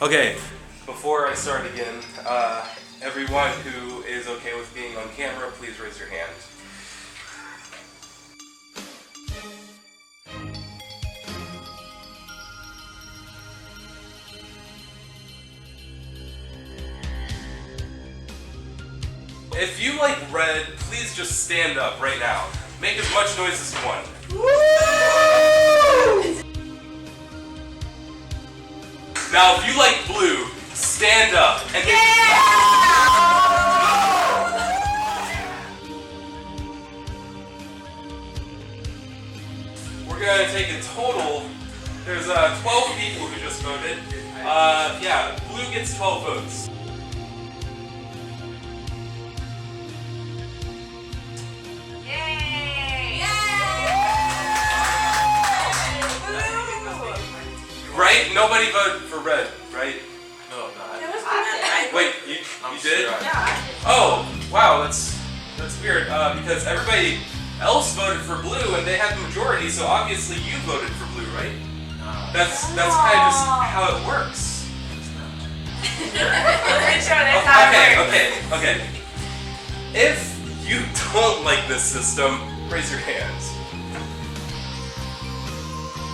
Okay, before I start again, everyone who is okay with being on camera, please raise your hand. If you like red, please just stand up right now. Make as much noise as you want. Woo! Now, if you like blue, stand up and we're gonna take a total. There's 12 people who just voted. Yeah, blue gets 12 votes. Right? Nobody voted for red, right? No, not. Wait, you did? Sure. Yeah. Oh, wow, that's weird. Because everybody else voted for blue and they had the majority, so obviously you voted for blue, right? No. That's kind of just how it works. Okay. If you don't like this system, raise your hands.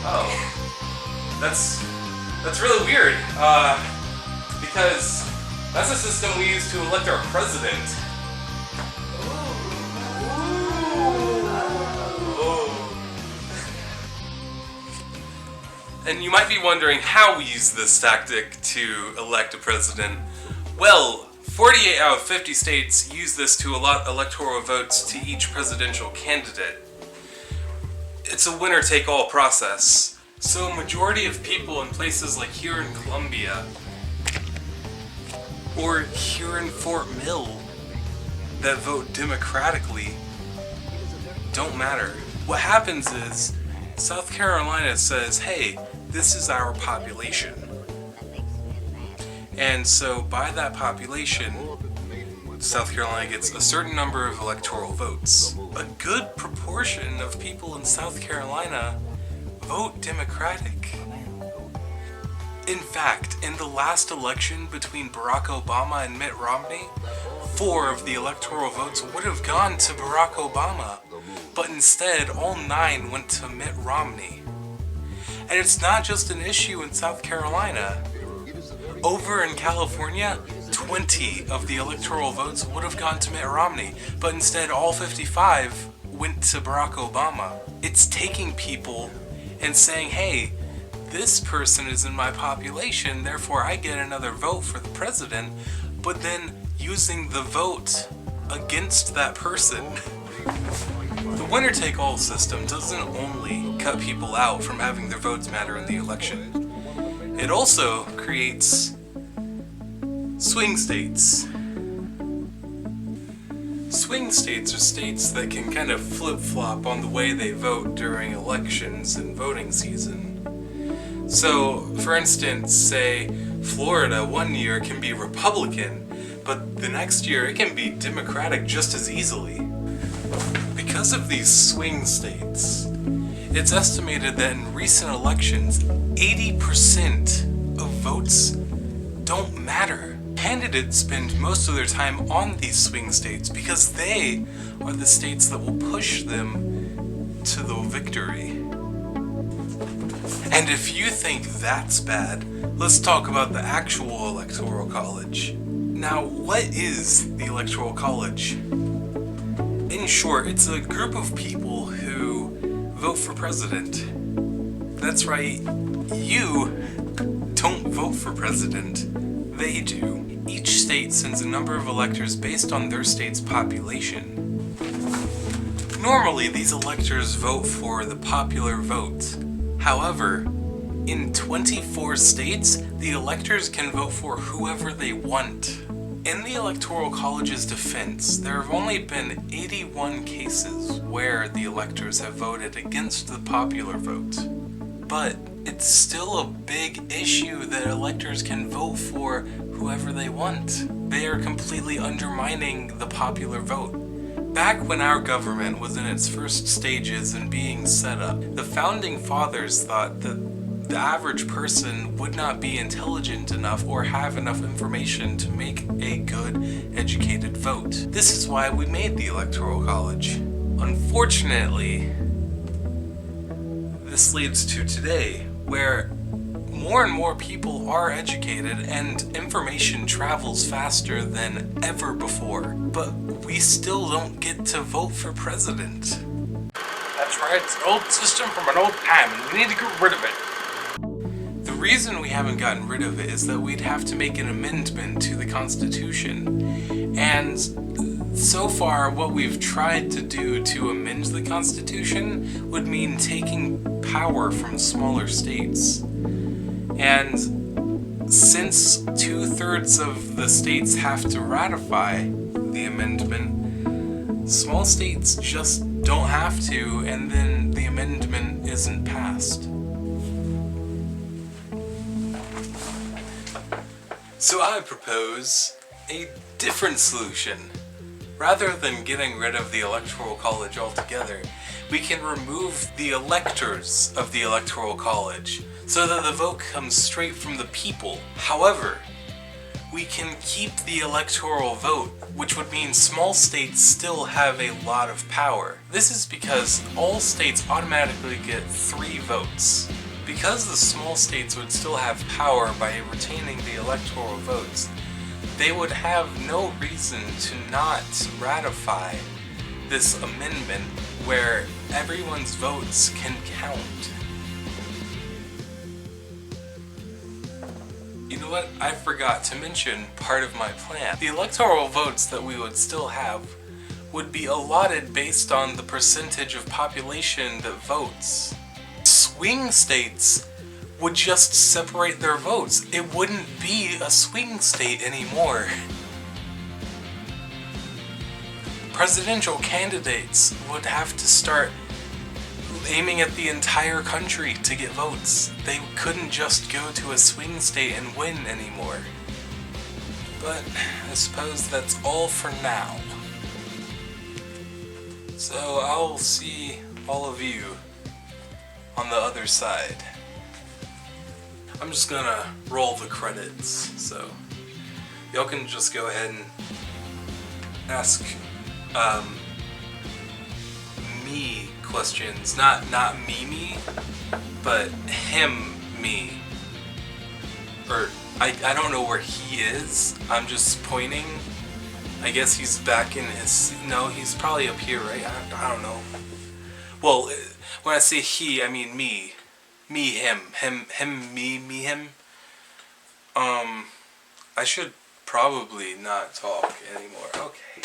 Oh. That's really weird, because that's a system we use to elect our president. Ooh. And you might be wondering how we use this tactic to elect a president. Well, 48 out of 50 states use this to allot electoral votes to each presidential candidate. It's a winner-take-all process. So a majority of people in places like here in Columbia or here in Fort Mill that vote democratically don't matter. What happens is South Carolina says, hey, this is our population. And so by that population, South Carolina gets a certain number of electoral votes. A good proportion of people in South Carolina vote Democratic. In fact, in the last election between Barack Obama and Mitt Romney, 4 of the electoral votes would have gone to Barack Obama, but instead all 9 went to Mitt Romney. And it's not just an issue in South Carolina. Over in California, 20 of the electoral votes would have gone to Mitt Romney, but instead all 55 went to Barack Obama. It's taking people and saying, hey, this person is in my population, therefore I get another vote for the president, but then using the vote against that person. The winner-take-all system doesn't only cut people out from having their votes matter in the election, it also creates swing states. Swing states are states that can kind of flip-flop on the way they vote during elections and voting season. So, for instance, say Florida one year can be Republican, but the next year it can be Democratic just as easily. Because of these swing states, it's estimated that in recent elections, 80% of votes don't matter. Candidates spend most of their time on these swing states because they are the states that will push them to the victory. And if you think that's bad, let's talk about the actual Electoral College. Now, what is the Electoral College? In short, it's a group of people who vote for president. That's right, you don't vote for president, they do. Each state sends a number of electors based on their state's population. Normally, these electors vote for the popular vote. However, in 24 states, the electors can vote for whoever they want. In the Electoral College's defense, there have only been 81 cases where the electors have voted against the popular vote. But it's still a big issue that electors can vote for whoever they want. They are completely undermining the popular vote. Back when our government was in its first stages and being set up, the founding fathers thought that the average person would not be intelligent enough or have enough information to make a good, educated vote. This is why we made the Electoral College. Unfortunately, this leads to today, where more and more people are educated and information travels faster than ever before, but we still don't get to vote for president. That's right, it's an old system from an old time, and we need to get rid of it. The reason we haven't gotten rid of it is that we'd have to make an amendment to the Constitution, and so far what we've tried to do to amend the Constitution would mean taking power from smaller states. And since 2/3 of the states have to ratify the amendment, small states just don't have to, and then the amendment isn't passed. So I propose a different solution. Rather than getting rid of the Electoral College altogether, we can remove the electors of the Electoral College so that the vote comes straight from the people. However, we can keep the electoral vote, which would mean small states still have a lot of power. This is because all states automatically get 3 votes. Because the small states would still have power by retaining the electoral votes, they would have no reason to not ratify this amendment where everyone's votes can count. You know what? I forgot to mention part of my plan. The electoral votes that we would still have would be allotted based on the percentage of population that votes. Swing states would just separate their votes. It wouldn't be a swing state anymore. Presidential candidates would have to start aiming at the entire country to get votes. They couldn't just go to a swing state and win anymore. But I suppose that's all for now. So I'll see all of you on the other side. I'm just gonna roll the credits, so y'all can just go ahead and ask me questions. Not me, but me. Or I don't know where he is. I'm just pointing. I guess he's back in his... No, he's probably up here, right? I don't know. Well, when I say he, I mean me. Me, him. Him, me, him. I should probably not talk anymore. Okay.